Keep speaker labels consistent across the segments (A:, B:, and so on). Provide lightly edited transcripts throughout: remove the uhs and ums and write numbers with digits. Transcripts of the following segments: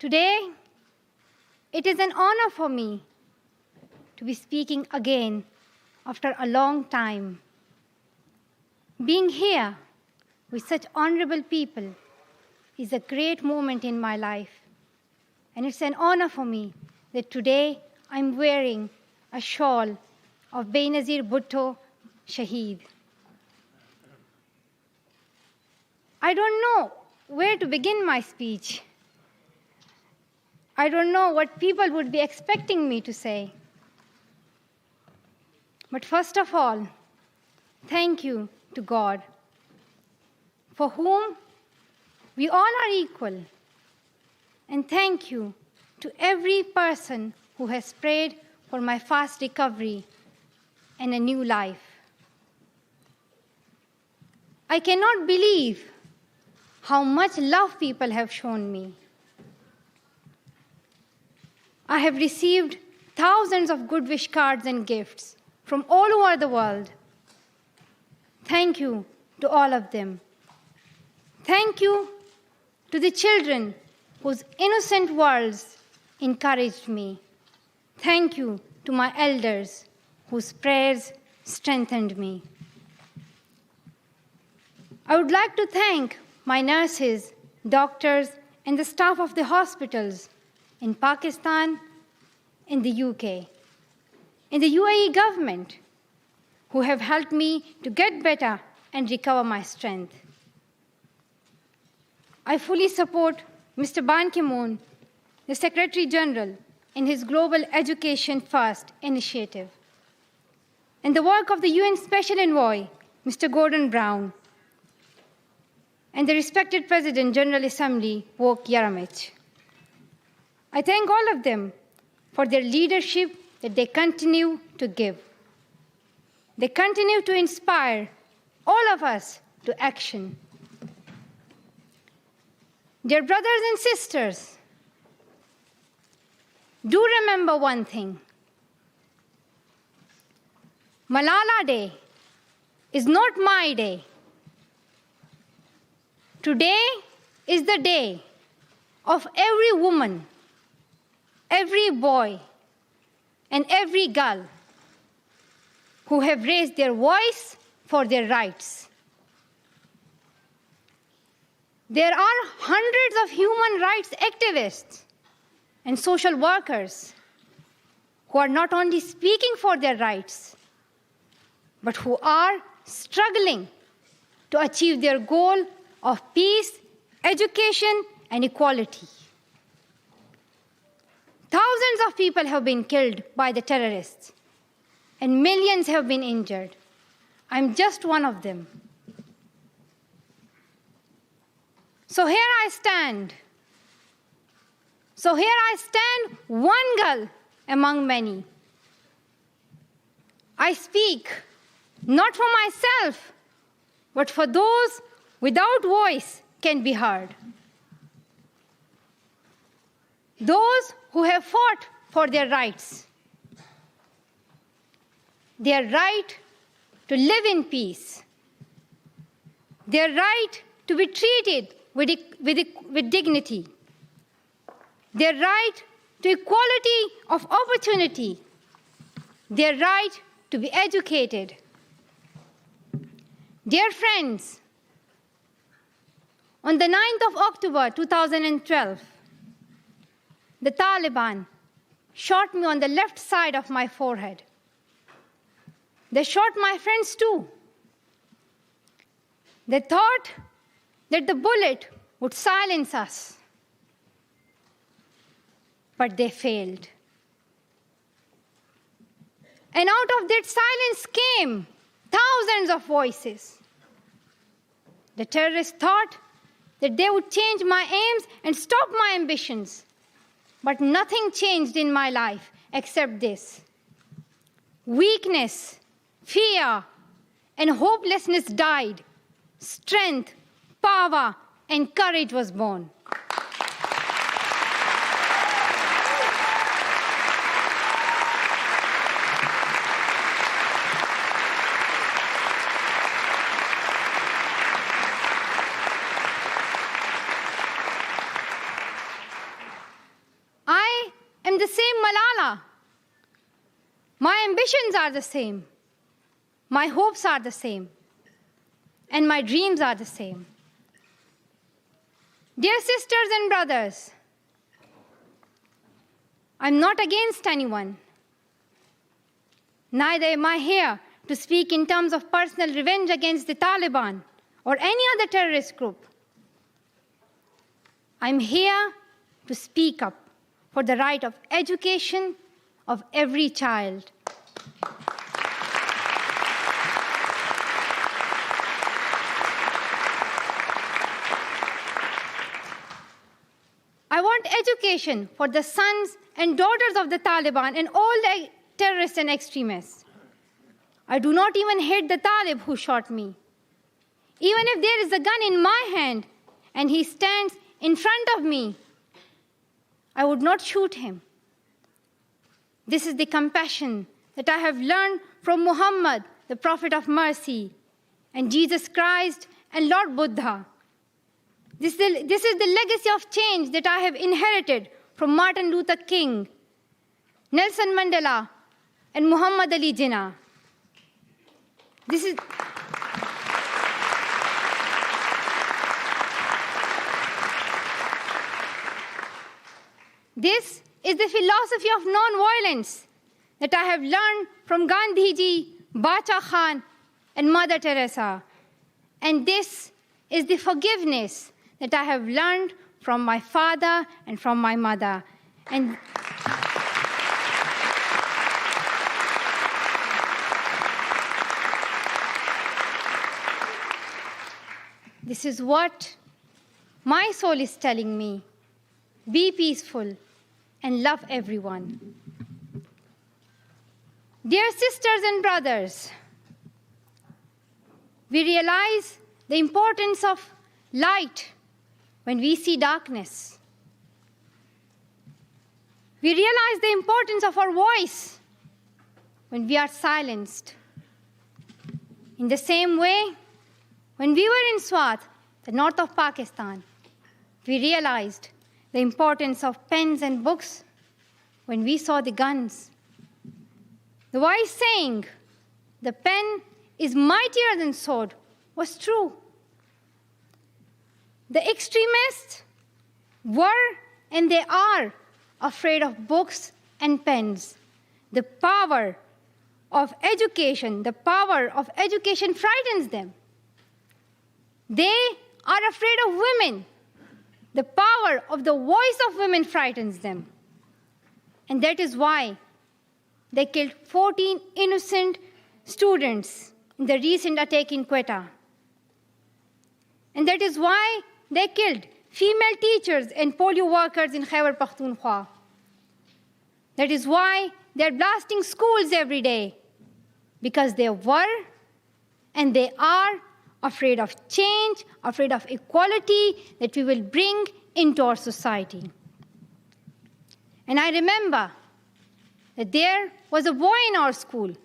A: Today, it is an honor for me to be speaking again after a long time. Being here with such honorable people is a great moment in my life. And it's an honor for me that today I'm wearing a shawl of Benazir Bhutto Shahid. I don't know where to begin my speech. I don't know what people would be expecting me to say. But first of all, thank you to God, for whom we all are equal. And thank you to every person who has prayed for my fast recovery and a new life. I cannot believe how much love people have shown me. I have received thousands of good wish cards and gifts from all over the world. Thank you to all of them. Thank you to the children whose innocent words encouraged me. Thank you to my elders whose prayers strengthened me. I would like to thank my nurses, doctors, and the staff of the hospitals in Pakistan, in the UK, in the UAE government, who have helped me to get better and recover my strength. I fully support Mr. Ban Ki-moon, the Secretary General, in his Global Education First initiative, and the work of the UN Special Envoy, Mr. Gordon Brown, and the respected President, General Assembly, Wok Yaramich. I thank all of them for their leadership that they continue to give. They continue to inspire all of us to action. Dear brothers and sisters, do remember one thing. Malala Day is not my day. Today is the day of every woman, every boy, and every girl who have raised their voice for their rights. There are hundreds of human rights activists and social workers who are not only speaking for their rights, but who are struggling to achieve their goal of peace, education, and equality. Thousands of people have been killed by the terrorists, and millions have been injured. I'm just one of them. So here I stand. One girl among many. I speak not for myself, but for those without voice can be heard. Those who have fought for their rights. Their right to live in peace. Their right to be treated with dignity. Their right to equality of opportunity. Their right to be educated. Dear friends, on the 9th of October 2012, the Taliban shot me on the left side of my forehead. They shot my friends too. They thought that the bullet would silence us, but they failed. And out of that silence came thousands of voices. The terrorists thought that they would change my aims and stop my ambitions. But nothing changed in my life except this. Weakness, fear, and hopelessness died. Strength, power, and courage was born. ambitions are the same. My hopes are the same. And my dreams are the same. Dear sisters and brothers, I'm not against anyone. Neither am I here to speak in terms of personal revenge against the Taliban or any other terrorist group. I'm here to speak up for the right of education of every child. I want education for the sons and daughters of the Taliban and all the terrorists and extremists. I do not even hate the Talib who shot me. Even if there is a gun in my hand and he stands in front of me, I would not shoot him. This is the compassion that I have learned from Muhammad, the Prophet of Mercy, and Jesus Christ and Lord Buddha. This is the legacy of change that I have inherited from Martin Luther King, Nelson Mandela, and Muhammad Ali Jinnah. This is the philosophy of non-violence that I have learned from Gandhiji, Bacha Khan, and Mother Teresa. And this is the forgiveness that I have learned from my father and from my mother. And this is what my soul is telling me. Be peaceful and love everyone. Dear sisters and brothers, we realize the importance of light when we see darkness. We realize the importance of our voice when we are silenced. In the same way, when we were in Swat, the north of Pakistan, we realized the importance of pens and books when we saw the guns. The wise saying, "The pen is mightier than sword," was true. The extremists were and they are afraid of books and pens. The power of education frightens them. They are afraid of women. The power of the voice of women frightens them. And that is why they killed 14 innocent students in the recent attack in Quetta. And that is why they killed female teachers and polio workers in Khyber Pakhtunkhwa. That is why they're blasting schools every day, because they were and they are afraid of change, afraid of equality that we will bring into our society. And I remember that there was a boy in our school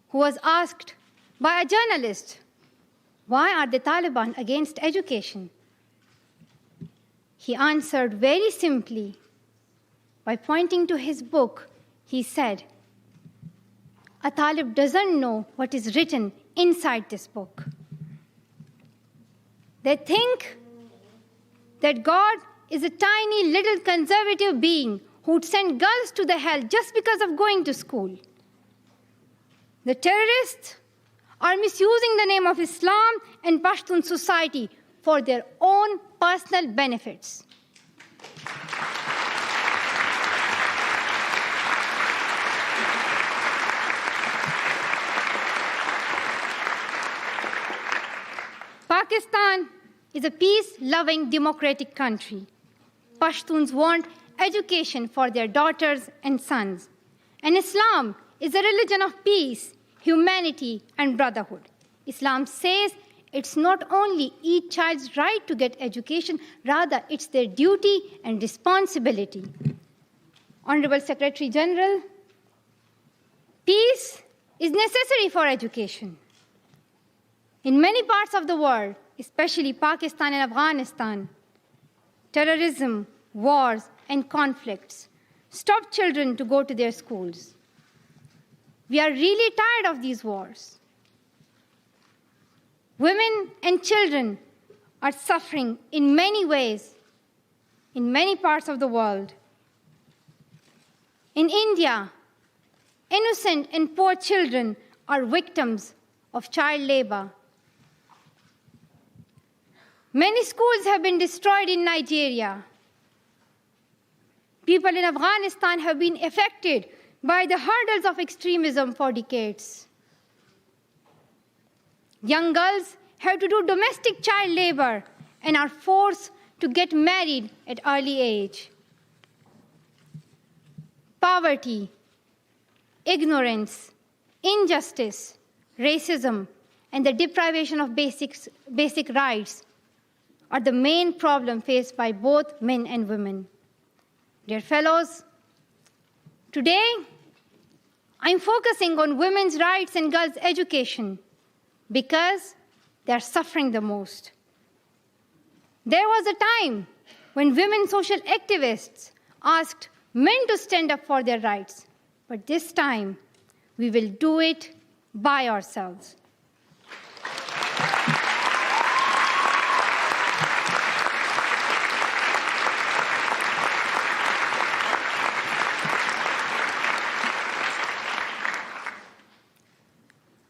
A: who was asked by a journalist, "Why are the Taliban against education?" He answered very simply by pointing to his book. He said, "A Talib doesn't know what is written inside this book." They think that God is a tiny little conservative being who would send girls to the hell just because of going to school. The terrorists are misusing the name of Islam and Pashtun society for their own personal benefits. Pakistan is a peace-loving, democratic country. Pashtuns want education for their daughters and sons. And Islam is a religion of peace, humanity, and brotherhood. Islam says it's not only each child's right to get education, rather it's their duty and responsibility. Honorable Secretary General, peace is necessary for education. In many parts of the world, especially Pakistan and Afghanistan, terrorism, wars, and conflicts stop children to go to their schools. We are really tired of these wars. Women and children are suffering in many ways in many parts of the world. In India, innocent and poor children are victims of child labor. Many schools have been destroyed in Nigeria. People in Afghanistan have been affected by the hurdles of extremism for decades. Young girls have to do domestic child labor and are forced to get married at early age. Poverty, ignorance, injustice, racism, and the deprivation of basic rights are the main problem faced by both men and women. Dear fellows, today I'm focusing on women's rights and girls' education because they're suffering the most. There was a time when women social activists asked men to stand up for their rights, but this time we will do it by ourselves.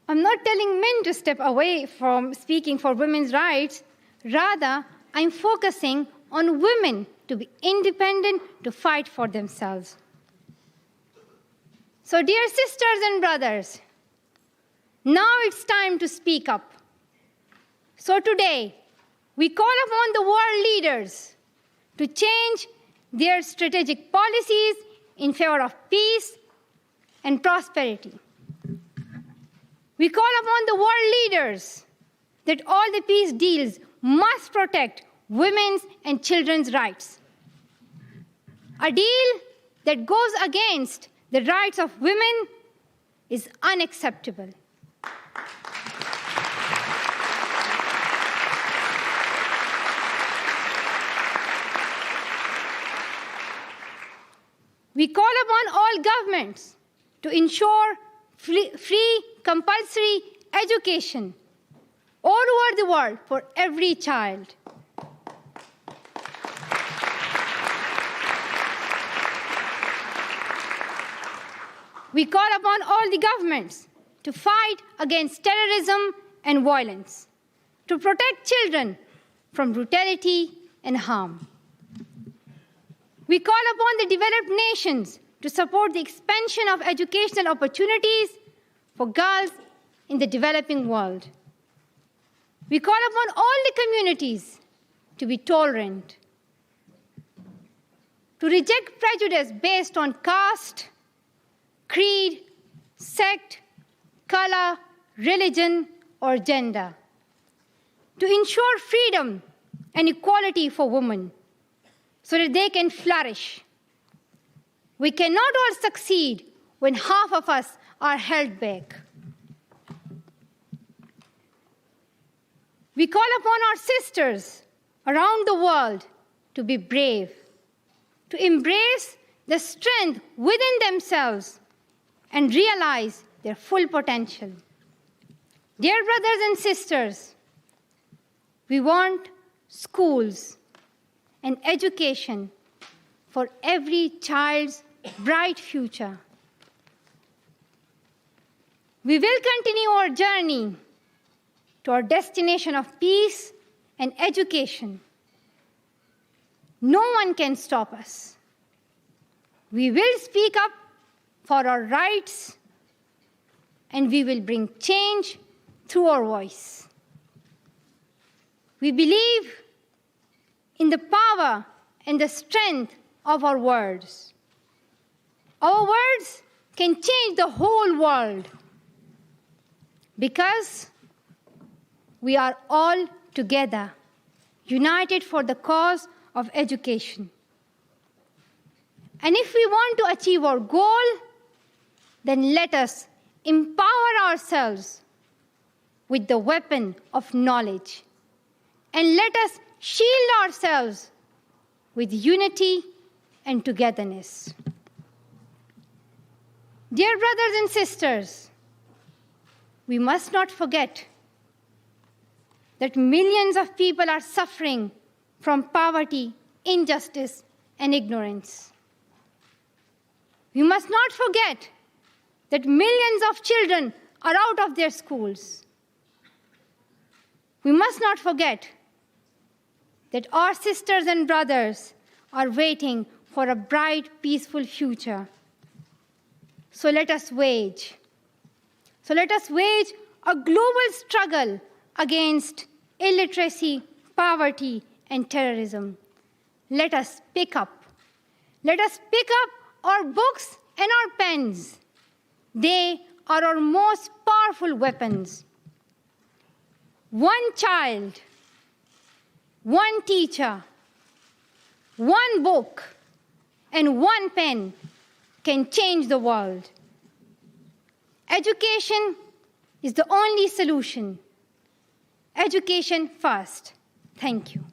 A: I'm not telling men to step away from speaking for women's rights. Rather, I'm focusing on women to be independent, to fight for themselves. So, dear sisters and brothers, now it's time to speak up. So today, we call upon the world leaders to change their strategic policies in favor of peace and prosperity. We call upon the world leaders that all the peace deals must protect women's and children's rights. A deal that goes against the rights of women is unacceptable. We call upon all governments to ensure free, compulsory education all over the world for every child. We call upon all the governments to fight against terrorism and violence, to protect children from brutality and harm. We call upon the developed nations to support the expansion of educational opportunities for girls in the developing world. We call upon all the communities to be tolerant, to reject prejudice based on caste, creed, sect, color, religion, or gender, to ensure freedom and equality for women so that they can flourish. We cannot all succeed when half of us are held back. We call upon our sisters around the world to be brave, to embrace the strength within themselves and realize their full potential. Dear brothers and sisters, we want schools and education for every child's bright future. We will continue our journey to our destination of peace and education. No one can stop us. We will speak up for our rights, and we will bring change through our voice. We believe in the power and the strength of our words. Our words can change the whole world because we are all together, united for the cause of education. And if we want to achieve our goal, then let us empower ourselves with the weapon of knowledge, and let us shield ourselves with unity and togetherness. Dear brothers and sisters, we must not forget that millions of people are suffering from poverty, injustice, and ignorance. We must not forget that millions of children are out of their schools. We must not forget that our sisters and brothers are waiting for a bright, peaceful future. So let us wage a global struggle against illiteracy, poverty, and terrorism. Let us pick up our books and our pens. They are our most powerful weapons. One child, one teacher, one book, and one pen can change the world. Education is the only solution. Education first. Thank you.